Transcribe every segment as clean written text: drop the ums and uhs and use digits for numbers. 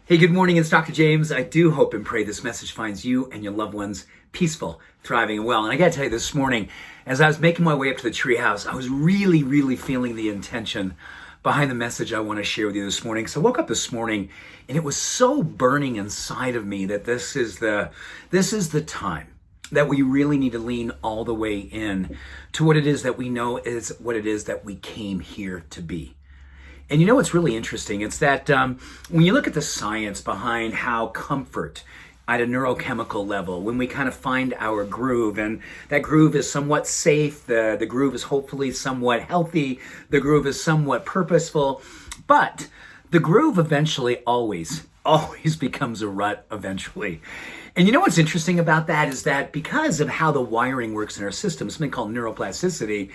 Hey, good morning. It's Dr. James. I do hope and pray this message finds you and your loved ones peaceful, thriving, and well. And I got to tell you, this morning, as I was making my way up to the treehouse, I was really feeling the intention behind the message I want to share with you this morning. So I woke up this morning, and it was so burning inside of me that this is the time that we really need to lean all the way in to what it is that we know is what it is that we came here to be. And you know what's really interesting? It's that when you look at the science behind how comfort at a neurochemical level, when we kind of find our groove, and that groove is somewhat safe, the groove is hopefully somewhat healthy, the groove is somewhat purposeful, but the groove eventually always becomes a rut eventually. And you know what's interesting about that is that because of how the wiring works in our system, something called neuroplasticity,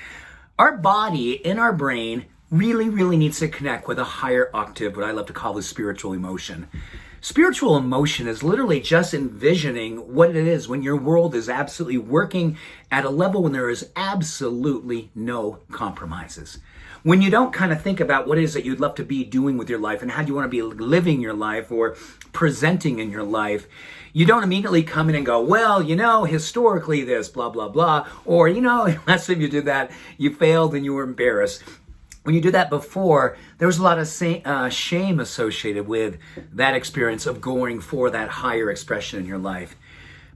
our body in our brain really needs to connect with a higher octave, what I love to call the spiritual emotion. Spiritual emotion is literally just envisioning what it is when your world is absolutely working at a level when there is absolutely no compromises. When you don't kind of think about what it is that you'd love to be doing with your life and how you want to be living your life or presenting in your life, you don't immediately come in and go, well, you know, historically this, blah, blah, blah. Or, you know, last time you did that, you failed and you were embarrassed. When you did that before, there was a lot of shame associated with that experience of going for that higher expression in your life.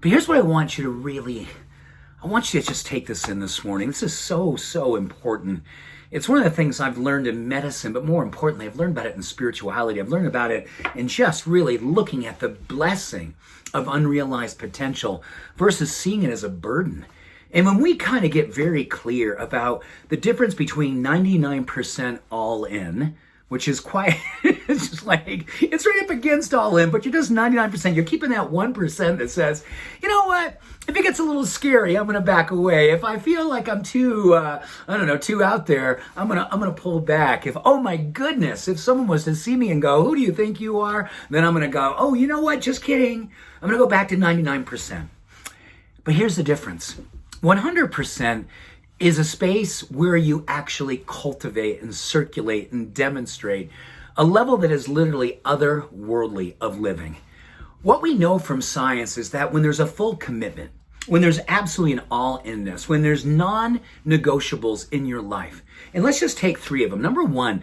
But here's what I want you to just take this in this morning. This is so important. It's one of the things I've learned in medicine, but more importantly, I've learned about it in spirituality. I've learned about it in just really looking at the blessing of unrealized potential versus seeing it as a burden. And when we kind of get very clear about the difference between 99% all in, which is quite, it's just like, it's right up against all in, but you're just 99%. You're keeping that 1% that says, you know what, if it gets a little scary, I'm going to back away. If I feel like I'm too out there, I'm going to pull back. If, oh my goodness, if someone was to see me and go, who do you think you are? Then I'm going to go, oh, you know what, just kidding. I'm going to go back to 99%. But here's the difference. 100% is a space where you actually cultivate and circulate and demonstrate a level that is literally otherworldly of living. What we know from science is that when there's a full commitment, when there's absolutely an all-inness, when there's non-negotiables in your life, and let's just take three of them. Number one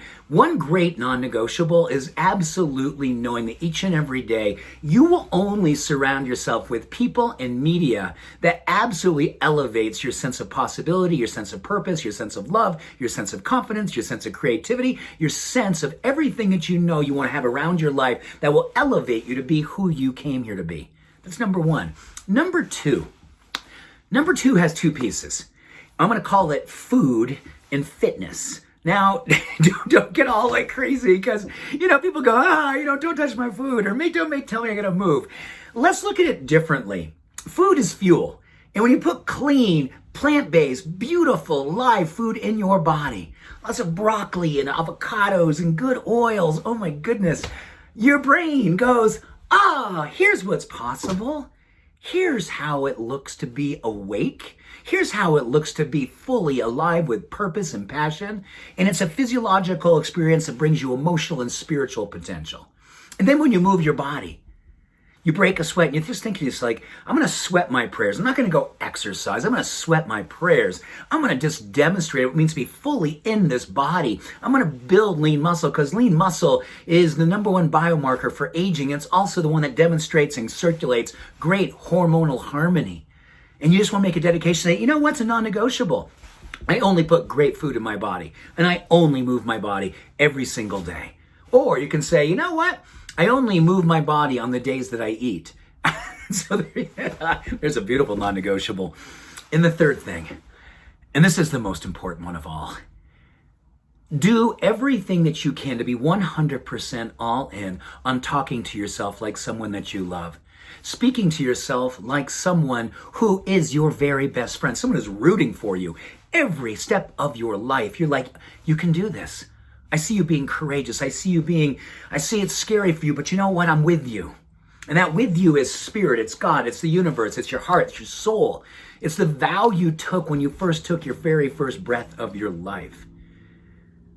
great non-negotiable is absolutely knowing that each and every day you will only surround yourself with people and media that absolutely elevates your sense of possibility, your sense of purpose, your sense of love, your sense of confidence, your sense of creativity, your sense of everything that you know you want to have around your life that will elevate you to be who you came here to be. That's number one. Number two has two pieces. I'm going to call it food and fitness. Now, don't get all like crazy because, you know, people go, don't touch my food, or tell me I gotta move. Let's look at it differently. Food is fuel. And when you put clean, plant-based, beautiful, live food in your body, lots of broccoli and avocados and good oils, oh my goodness, your brain goes, here's what's possible. Here's how it looks to be awake. Here's how it looks to be fully alive with purpose and passion. And it's a physiological experience that brings you emotional and spiritual potential. And then when you move your body, you break a sweat and you're just thinking, it's like, I'm going to sweat my prayers. I'm not going to go exercise. I'm going to sweat my prayers. I'm going to just demonstrate what it means to be fully in this body. I'm going to build lean muscle because lean muscle is the number one biomarker for aging. It's also the one that demonstrates and circulates great hormonal harmony. And you just want to make a dedication, say, you know what's a non-negotiable? I only put great food in my body and I only move my body every single day. Or you can say, you know what? I only move my body on the days that I eat. So there's a beautiful non-negotiable. And the third thing, and this is the most important one of all, do everything that you can to be 100% all in on talking to yourself like someone that you love. Speaking to yourself like someone who is your very best friend, someone who's rooting for you every step of your life. You're like, you can do this. I see you being courageous. I see it's scary for you, but you know what? I'm with you. And that with you is spirit. It's God. It's the universe. It's your heart. It's your soul. It's the vow you took when you first took your very first breath of your life.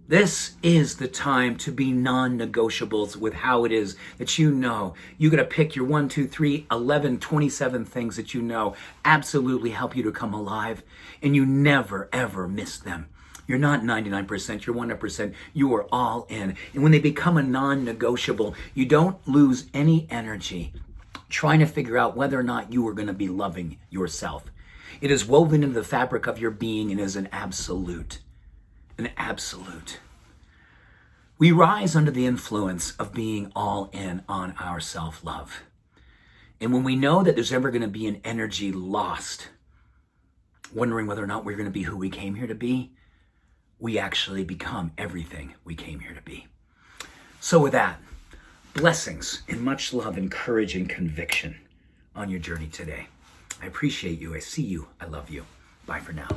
This is the time to be non-negotiables with how it is that you know. You got to pick your 1, 2, 3, 11, 27 things that you know absolutely help you to come alive, and you never, ever miss them. You're not 99%, you're 100%, you are all in. And when they become a non-negotiable, you don't lose any energy trying to figure out whether or not you are going to be loving yourself. It is woven into the fabric of your being and is an absolute. An absolute. We rise under the influence of being all in on our self-love. And when we know that there's ever going to be an energy lost, wondering whether or not we're going to be who we came here to be, we actually become everything we came here to be. So with that, blessings and much love and courage and conviction on your journey today. I appreciate you. I see you. I love you. Bye for now.